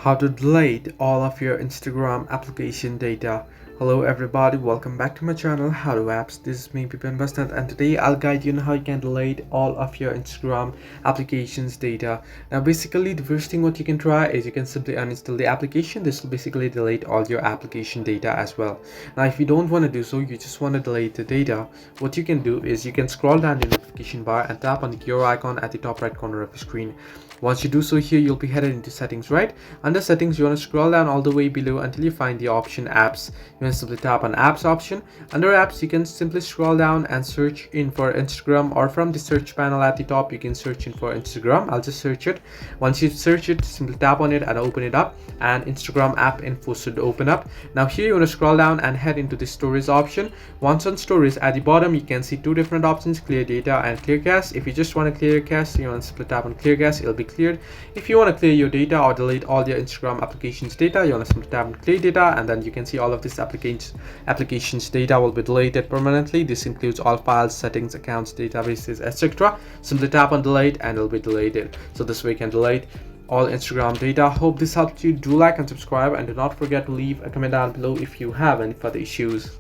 How to delete all of your Instagram application data. Hello everybody, welcome back to my channel How to Apps. This is me Pipan Bastant, and today I'll guide you on how you can delete all of your Instagram applications data. Now basically the first thing what you can try is you can simply uninstall the application. This will basically delete all your application data as well. Now if you don't want to do so, you just want to delete the data, what you can do is you can scroll down the notification bar and tap on the gear icon at the top right corner of the screen. Once you do so, here you'll be headed into settings. Right under settings, you want to scroll down all the way below until you find the option apps. You want to simply tap on apps option. Under apps, you can simply scroll down and search in for Instagram, or from the search panel at the top you can search in for Instagram. I'll just search it. Once you search it, simply tap on it and open it up, and Instagram app info should open up. Now here you want to scroll down and head into the stories option. Once on stories, at the bottom you can see two different options: clear data and clear cache. If you just want to clear your cache, you want to simply tap on clear cache, it'll be cleared. If you want to clear your data or delete all your Instagram applications data, you want to simply tap on clear data, and then you can see all of this applications data will be deleted permanently. This includes all files, settings, accounts, databases, etc. Simply tap on delete and it'll be deleted. So this way you can delete all Instagram data. Hope this helped you. Do like and subscribe, and do not forget to leave a comment down below if you have any further issues.